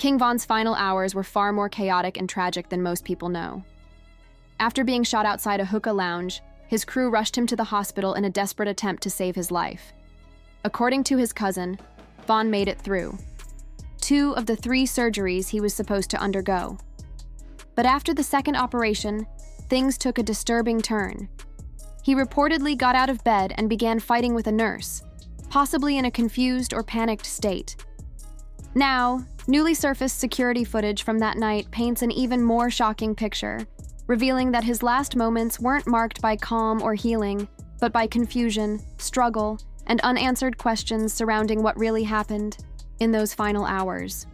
King Von's final hours were far more chaotic and tragic than most people know. After being shot outside a hookah lounge, his crew rushed him to the hospital in a desperate attempt to save his life. According to his cousin, Von made it through 2 of the 3 surgeries he was supposed to undergo. But after the second operation, things took a disturbing turn. He reportedly got out of bed and began fighting with a nurse, possibly in a confused or panicked state. Now, newly surfaced security footage from that night paints an even more shocking picture, revealing that his last moments weren't marked by calm or healing, but by confusion, struggle, and unanswered questions surrounding what really happened in those final hours.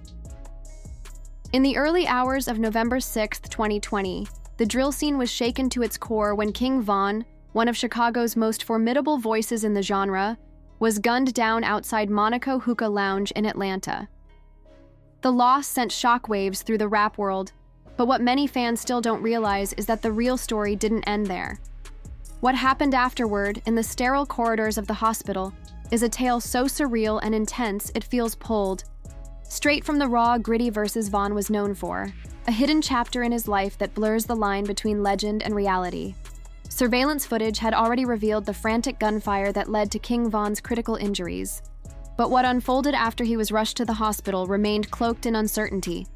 In the early hours of November 6, 2020, the drill scene was shaken to its core when King Von, one of Chicago's most formidable voices in the genre, was gunned down outside Monaco Hookah Lounge in Atlanta. The loss sent shockwaves through the rap world, but what many fans still don't realize is that the real story didn't end there. What happened afterward in the sterile corridors of the hospital is a tale so surreal and intense it feels pulled straight from the raw, gritty verses Von was known for, a hidden chapter in his life that blurs the line between legend and reality. Surveillance footage had already revealed the frantic gunfire that led to King Von's critical injuries, but what unfolded after he was rushed to the hospital remained cloaked in uncertainty,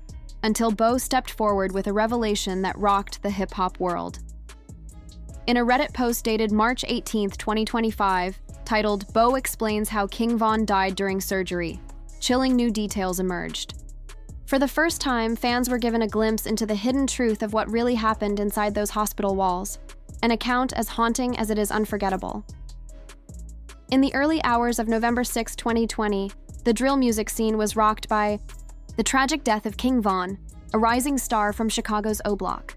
until Bo stepped forward with a revelation that rocked the hip-hop world. In a Reddit post dated March 18, 2025, titled "Bo Explains How King Von Died During Surgery," chilling new details emerged. For the first time, fans were given a glimpse into the hidden truth of what really happened inside those hospital walls, an account as haunting as it is unforgettable. In the early hours of November 6, 2020, the drill music scene was rocked by the tragic death of King Von, a rising star from Chicago's O Block.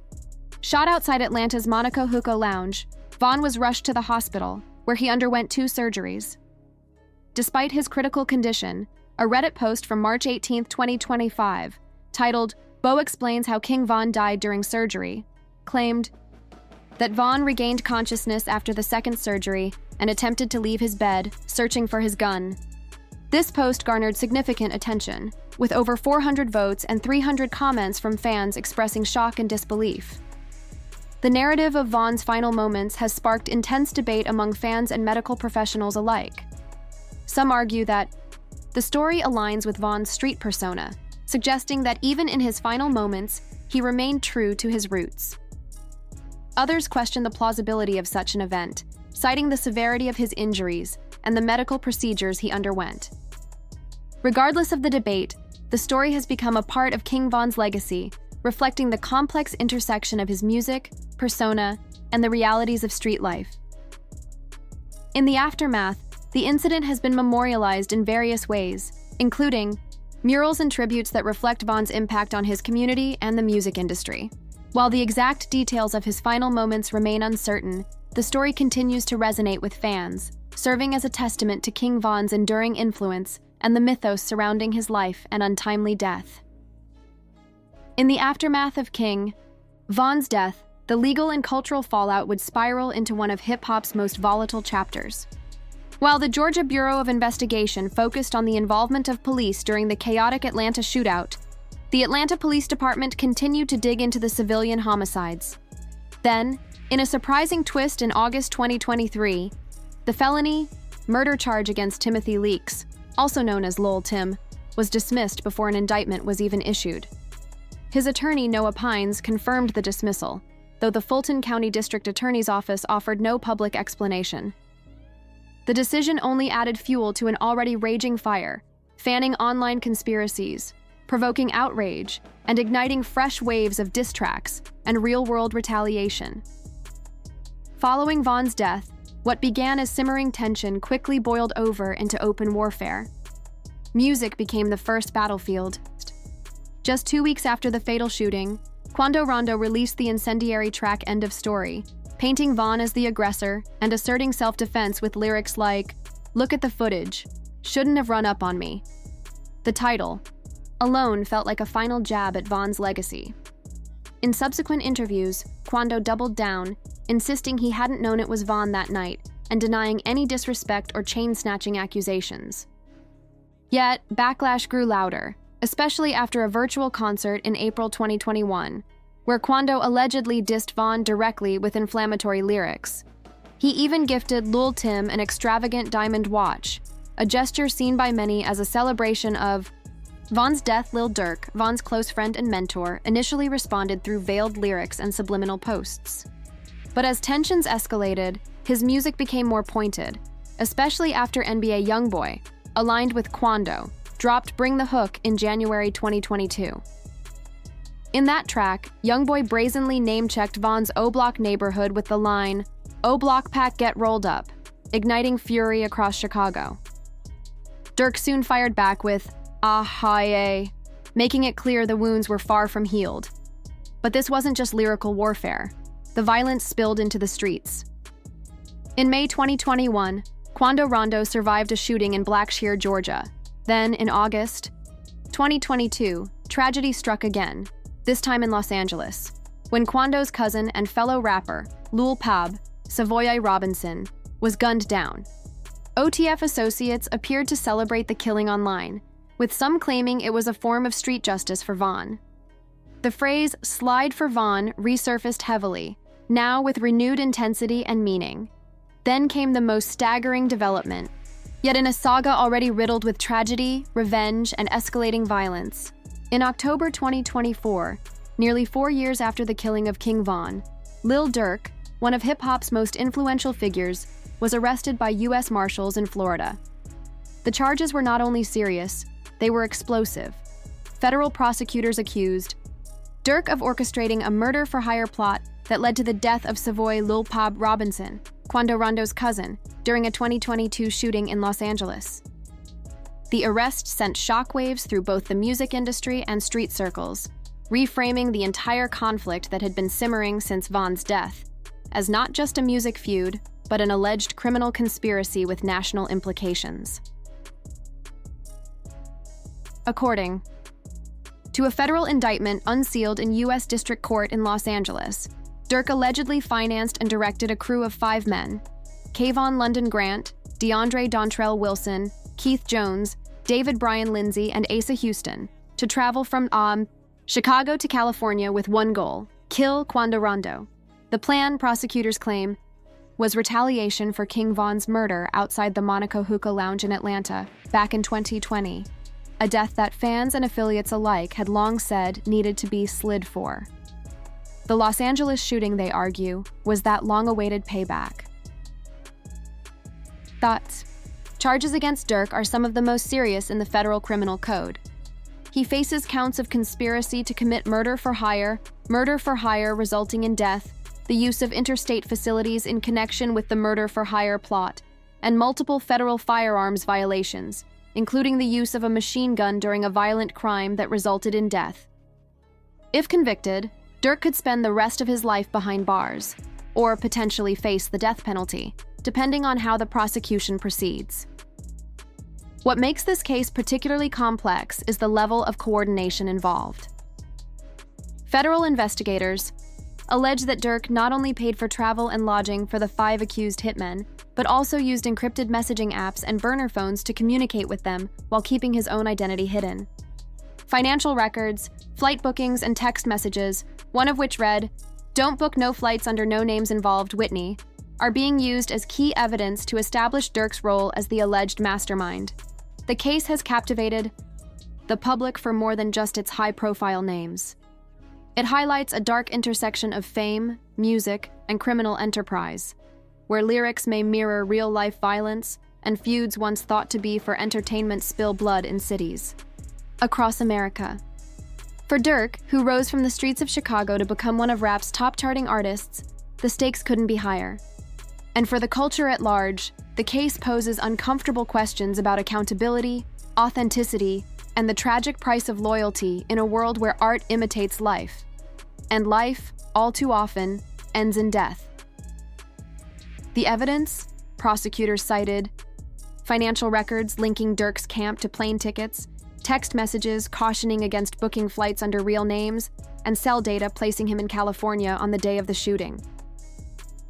Shot outside Atlanta's Monaco Hookah Lounge, Von was rushed to the hospital, where he underwent 2 surgeries. Despite his critical condition, a Reddit post from March 18, 2025, titled "Bo Explains How King Von Died During Surgery," claimed that Von regained consciousness after the second surgery and attempted to leave his bed, searching for his gun. This post garnered significant attention, with over 400 votes and 300 comments from fans expressing shock and disbelief. The narrative of Von's final moments has sparked intense debate among fans and medical professionals alike. Some argue that the story aligns with Von's street persona, suggesting that even in his final moments, he remained true to his roots. Others question the plausibility of such an event, citing the severity of his injuries and the medical procedures he underwent. Regardless of the debate, the story has become a part of King Von's legacy, reflecting the complex intersection of his music, persona, and the realities of street life. In the aftermath, the incident has been memorialized in various ways, including murals and tributes that reflect Von's impact on his community and the music industry. While the exact details of his final moments remain uncertain, the story continues to resonate with fans, serving as a testament to King Von's enduring influence and the mythos surrounding his life and untimely death. In the aftermath of King Von's death, the legal and cultural fallout would spiral into one of hip-hop's most volatile chapters. While the Georgia Bureau of Investigation focused on the involvement of police during the chaotic Atlanta shootout, the Atlanta Police Department continued to dig into the civilian homicides. Then, in a surprising twist in August 2023, the felony murder charge against Timothy Leaks, also known as Lil Tim, was dismissed before an indictment was even issued. His attorney, Noah Pines, confirmed the dismissal, though the Fulton County District Attorney's Office offered no public explanation. The decision only added fuel to an already raging fire, fanning online conspiracies, provoking outrage, and igniting fresh waves of diss tracks and real-world retaliation. Following Von's death, what began as simmering tension quickly boiled over into open warfare. Music became the first battlefield. Just 2 weeks after the fatal shooting, Quando Rondo released the incendiary track End of Story, painting Von as the aggressor and asserting self-defense with lyrics like, "Look at the footage, shouldn't have run up on me." The title alone felt like a final jab at Von's legacy. In subsequent interviews, Quando doubled down, insisting he hadn't known it was Von that night and denying any disrespect or chain-snatching accusations. Yet, backlash grew louder, especially after a virtual concert in April 2021, where Quando allegedly dissed Von directly with inflammatory lyrics. He even gifted Lil Tim an extravagant diamond watch, a gesture seen by many as a celebration of Von's death. Lil Durk, Von's close friend and mentor, initially responded through veiled lyrics and subliminal posts. But as tensions escalated, his music became more pointed, especially after NBA YoungBoy, aligned with Quando, dropped Bring the Hook in January 2022. In that track, YoungBoy brazenly name-checked Von's O-Block neighborhood with the line, "O Block Pack get rolled up," igniting fury across Chicago. Durk soon fired back with, "Ah, hi, making it clear the wounds were far from healed. But this wasn't just lyrical warfare. The violence spilled into the streets. In May 2021, Quando Rondo survived a shooting in Blackshear, Georgia. Then, in August 2022, tragedy struck again, this time in Los Angeles, when Quando's cousin and fellow rapper, Lil Pab, Savoy Robinson, was gunned down. OTF associates appeared to celebrate the killing online, with some claiming it was a form of street justice for Von. The phrase "slide for Von" resurfaced heavily, now with renewed intensity and meaning. Then came the most staggering development, yet in a saga already riddled with tragedy, revenge, and escalating violence. In October 2024, nearly 4 years after the killing of King Von, Lil Durk, one of hip-hop's most influential figures, was arrested by U.S. Marshals in Florida. The charges were not only serious, they were explosive. Federal prosecutors accused Durk of orchestrating a murder-for-hire plot that led to the death of Savoy Lil Pab Robinson, Quando Rondo's cousin, during a 2022 shooting in Los Angeles. The arrest sent shockwaves through both the music industry and street circles, reframing the entire conflict that had been simmering since Von's death, as not just a music feud, but an alleged criminal conspiracy with national implications. According to a federal indictment unsealed in U.S. District Court in Los Angeles, Durk allegedly financed and directed a crew of 5 men, Kayvon London Grant, DeAndre Dontrell Wilson, Keith Jones, David Bryan Lindsay, and Asa Houston, to travel from Chicago to California with one goal: kill Quando Rondo. The plan, prosecutors claim, was retaliation for King Von's murder outside the Monaco Hookah Lounge in Atlanta back in 2020, a death that fans and affiliates alike had long said needed to be slid for. The Los Angeles shooting, they argue, was that long-awaited payback. Thoughts? Charges against Durk are some of the most serious in the federal criminal code. He faces counts of conspiracy to commit murder for hire resulting in death, the use of interstate facilities in connection with the murder-for-hire plot, and multiple federal firearms violations, including the use of a machine gun during a violent crime that resulted in death. If convicted, Durk could spend the rest of his life behind bars, or potentially face the death penalty, depending on how the prosecution proceeds. What makes this case particularly complex is the level of coordination involved. Federal investigators allege that Durk not only paid for travel and lodging for the 5 accused hitmen, but also used encrypted messaging apps and burner phones to communicate with them while keeping his own identity hidden. Financial records, flight bookings, and text messages, one of which read, "Don't book no flights under no names involved, Whitney," are being used as key evidence to establish Durk's role as the alleged mastermind. The case has captivated the public for more than just its high-profile names. It highlights a dark intersection of fame, music, and criminal enterprise, where lyrics may mirror real-life violence and feuds once thought to be for entertainment spill blood in cities across America. For Durk, who rose from the streets of Chicago to become one of rap's top-charting artists, the stakes couldn't be higher. And for the culture at large, the case poses uncomfortable questions about accountability, authenticity, and the tragic price of loyalty in a world where art imitates life. And life, all too often, ends in death. The evidence? Prosecutors cited financial records linking Durk's camp to plane tickets, text messages cautioning against booking flights under real names, and cell data placing him in California on the day of the shooting.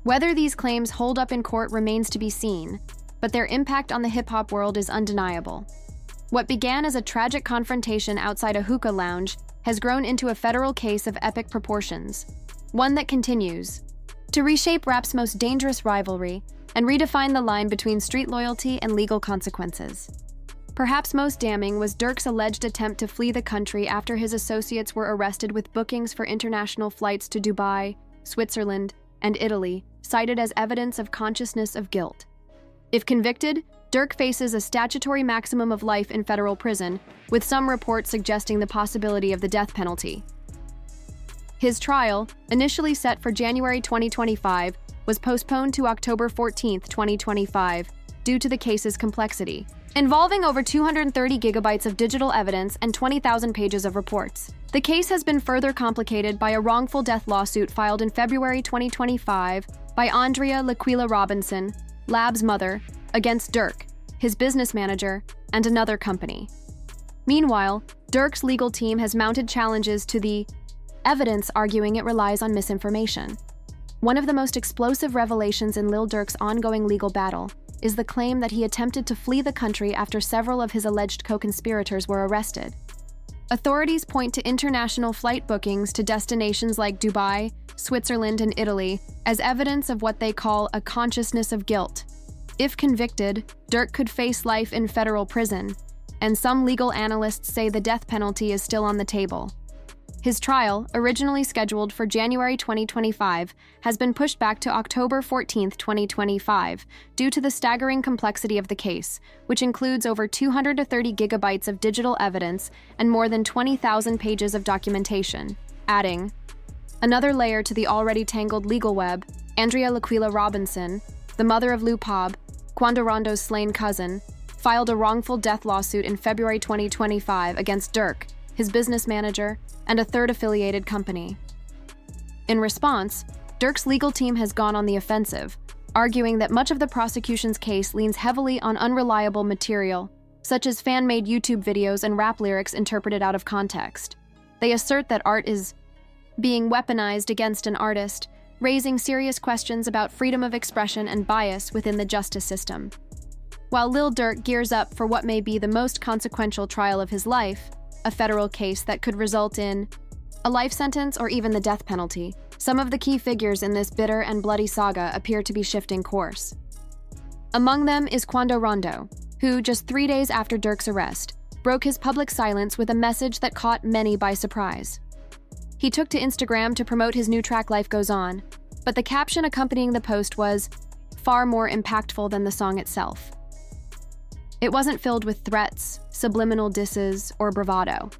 Whether these claims hold up in court remains to be seen, but their impact on the hip-hop world is undeniable. What began as a tragic confrontation outside a hookah lounge has grown into a federal case of epic proportions, one that continues to reshape rap's most dangerous rivalry and redefine the line between street loyalty and legal consequences. Perhaps most damning was Durk's alleged attempt to flee the country after his associates were arrested with bookings for international flights to Dubai, Switzerland, and Italy, cited as evidence of consciousness of guilt. If convicted, Durk faces a statutory maximum of life in federal prison, with some reports suggesting the possibility of the death penalty. His trial, initially set for January 2025, was postponed to October 14, 2025, due to the case's complexity, involving over 230 gigabytes of digital evidence and 20,000 pages of reports. The case has been further complicated by a wrongful death lawsuit filed in February 2025 by Andrea Laquila Robinson, Lab's mother, against Durk, his business manager, and another company. Meanwhile, Durk's legal team has mounted challenges to the evidence, arguing it relies on misinformation. One of the most explosive revelations in Lil Durk's ongoing legal battle is the claim that he attempted to flee the country after several of his alleged co-conspirators were arrested. Authorities point to international flight bookings to destinations like Dubai, Switzerland, and Italy as evidence of what they call a consciousness of guilt. If convicted, Durk could face life in federal prison, and some legal analysts say the death penalty is still on the table. His trial, originally scheduled for January 2025, has been pushed back to October 14, 2025, due to the staggering complexity of the case, which includes over 230 gigabytes of digital evidence and more than 20,000 pages of documentation, adding another layer to the already tangled legal web. Andrea Laquila Robinson, the mother of Lou Pab, Quando Rondo's slain cousin, filed a wrongful death lawsuit in February 2025 against Durk, his business manager, and a third affiliated company. In response, Durk's legal team has gone on the offensive, arguing that much of the prosecution's case leans heavily on unreliable material, such as fan-made YouTube videos and rap lyrics interpreted out of context. They assert that art is being weaponized against an artist, raising serious questions about freedom of expression and bias within the justice system. While Lil Durk gears up for what may be the most consequential trial of his life, a federal case that could result in a life sentence or even the death penalty, some of the key figures in this bitter and bloody saga appear to be shifting course. Among them is Quando Rondo, who, just 3 days after Durk's arrest, broke his public silence with a message that caught many by surprise. He took to Instagram to promote his new track Life Goes On, but the caption accompanying the post was far more impactful than the song itself. It wasn't filled with threats, subliminal disses, or bravado.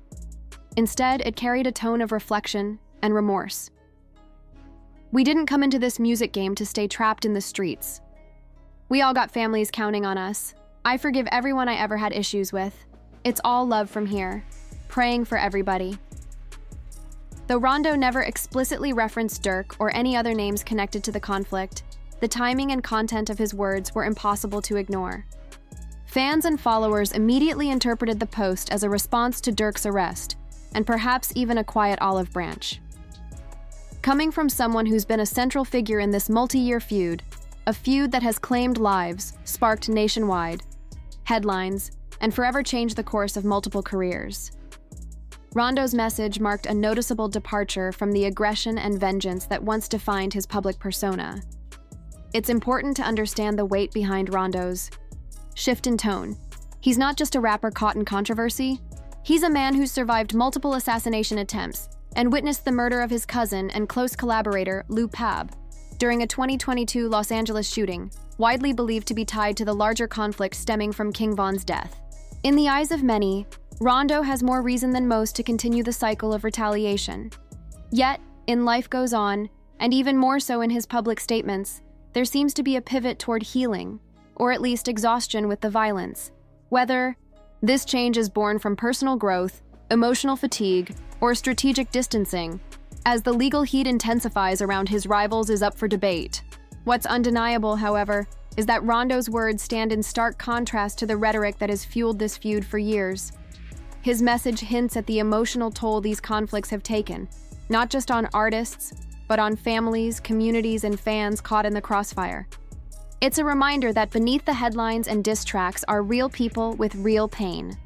Instead, it carried a tone of reflection and remorse. We didn't come into this music game to stay trapped in the streets. We all got families counting on us. I forgive everyone I ever had issues with. It's all love from here. Praying for everybody. Though Rondo never explicitly referenced Durk or any other names connected to the conflict, the timing and content of his words were impossible to ignore. Fans and followers immediately interpreted the post as a response to Durk's arrest, and perhaps even a quiet olive branch. Coming from someone who's been a central figure in this multi-year feud, a feud that has claimed lives, sparked nationwide headlines, and forever changed the course of multiple careers. Rondo's message marked a noticeable departure from the aggression and vengeance that once defined his public persona. It's important to understand the weight behind Rondo's shift in tone. He's not just a rapper caught in controversy. He's a man who's survived multiple assassination attempts and witnessed the murder of his cousin and close collaborator, Lou Pab, during a 2022 Los Angeles shooting, widely believed to be tied to the larger conflict stemming from King Von's death. In the eyes of many, Rondo has more reason than most to continue the cycle of retaliation. Yet, in Life Goes On, and even more so in his public statements, there seems to be a pivot toward healing, or at least exhaustion with the violence. Whether this change is born from personal growth, emotional fatigue, or strategic distancing, as the legal heat intensifies around his rivals is up for debate. What's undeniable, however, is that Rondo's words stand in stark contrast to the rhetoric that has fueled this feud for years. His message hints at the emotional toll these conflicts have taken, not just on artists, but on families, communities, and fans caught in the crossfire. It's a reminder that beneath the headlines and diss tracks are real people with real pain.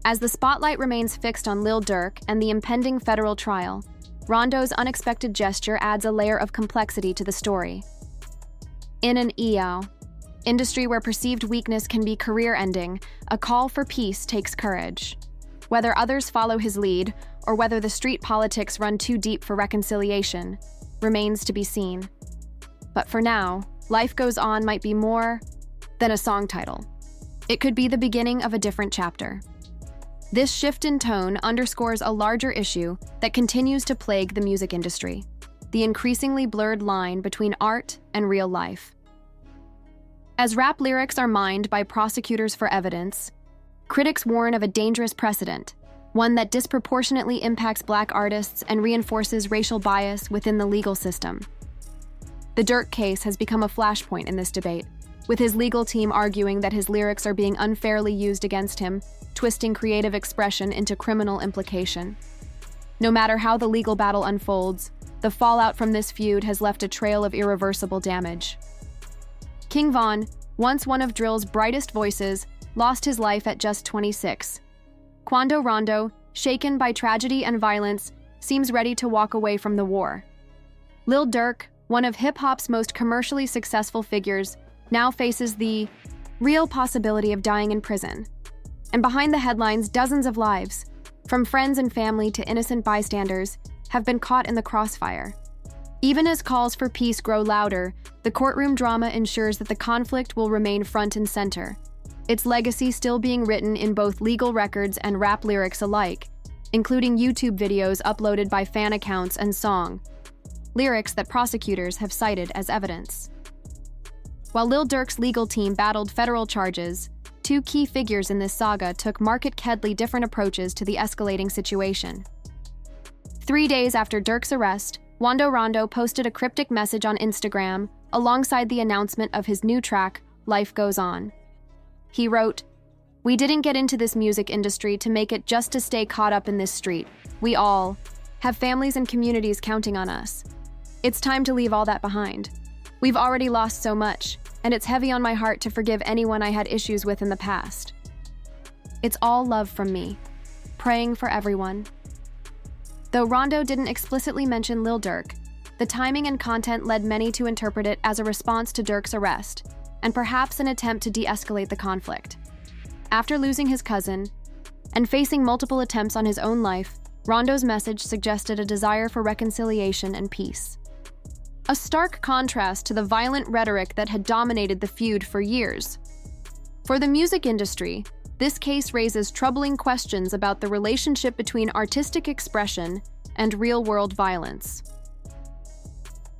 As the spotlight remains fixed on Lil Durk and the impending federal trial, Rondo's unexpected gesture adds a layer of complexity to the story. In an industry where perceived weakness can be career-ending, a call for peace takes courage. Whether others follow his lead, or whether the street politics run too deep for reconciliation, remains to be seen. But for now, Life Goes On might be more than a song title. It could be the beginning of a different chapter. This shift in tone underscores a larger issue that continues to plague the music industry: the increasingly blurred line between art and real life. As rap lyrics are mined by prosecutors for evidence, critics warn of a dangerous precedent, one that disproportionately impacts Black artists and reinforces racial bias within the legal system. The Durk case has become a flashpoint in this debate, with his legal team arguing that his lyrics are being unfairly used against him, twisting creative expression into criminal implication. No matter how the legal battle unfolds, the fallout from this feud has left a trail of irreversible damage. King Von, once one of drill's brightest voices, lost his life at just 26. Quando Rondo, shaken by tragedy and violence, seems ready to walk away from the war. Lil Durk, one of hip-hop's most commercially successful figures, now faces the real possibility of dying in prison. And behind the headlines, dozens of lives, from friends and family to innocent bystanders, have been caught in the crossfire. Even as calls for peace grow louder, the courtroom drama ensures that the conflict will remain front and center, its legacy still being written in both legal records and rap lyrics alike, including YouTube videos uploaded by fan accounts and song lyrics that prosecutors have cited as evidence. While Lil Durk's legal team battled federal charges, two key figures in this saga took markedly different approaches to the escalating situation. 3 days after Durk's arrest, Quando Rondo posted a cryptic message on Instagram alongside the announcement of his new track, Life Goes On. He wrote, "We didn't get into this music industry to make it just to stay caught up in this street. We all have families and communities counting on us. It's time to leave all that behind. We've already lost so much, and it's heavy on my heart to forgive anyone I had issues with in the past. It's all love from me. Praying for everyone." Though Rondo didn't explicitly mention Lil Durk, the timing and content led many to interpret it as a response to Durk's arrest, and perhaps an attempt to de-escalate the conflict. After losing his cousin, and facing multiple attempts on his own life, Rondo's message suggested a desire for reconciliation and peace. A stark contrast to the violent rhetoric that had dominated the feud for years. For the music industry, this case raises troubling questions about the relationship between artistic expression and real-world violence.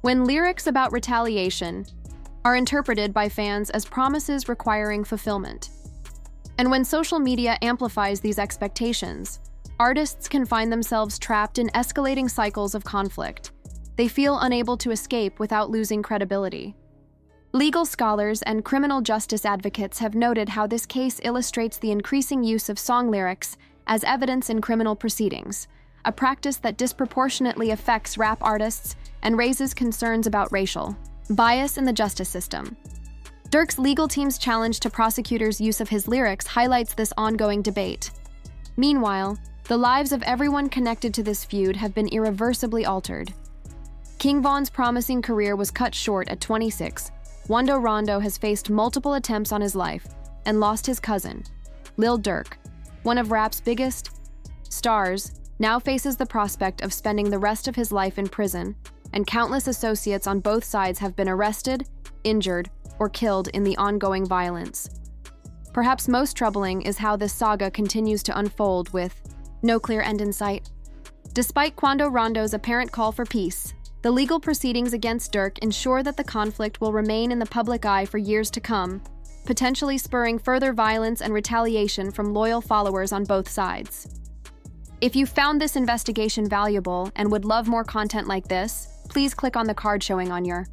When lyrics about retaliation are interpreted by fans as promises requiring fulfillment, and when social media amplifies these expectations, artists can find themselves trapped in escalating cycles of conflict. They feel unable to escape without losing credibility. Legal scholars and criminal justice advocates have noted how this case illustrates the increasing use of song lyrics as evidence in criminal proceedings, a practice that disproportionately affects rap artists and raises concerns about racial bias in the justice system. Durk's legal team's challenge to prosecutors' use of his lyrics highlights this ongoing debate. Meanwhile, the lives of everyone connected to this feud have been irreversibly altered. King Von's promising career was cut short at 26. Quando Rondo has faced multiple attempts on his life and lost his cousin. Lil Durk, one of rap's biggest stars, now faces the prospect of spending the rest of his life in prison, and countless associates on both sides have been arrested, injured, or killed in the ongoing violence. Perhaps most troubling is how this saga continues to unfold with no clear end in sight. Despite Quando Rondo's apparent call for peace, the legal proceedings against Durk ensure that the conflict will remain in the public eye for years to come, potentially spurring further violence and retaliation from loyal followers on both sides. If you found this investigation valuable and would love more content like this, please click on the card showing on your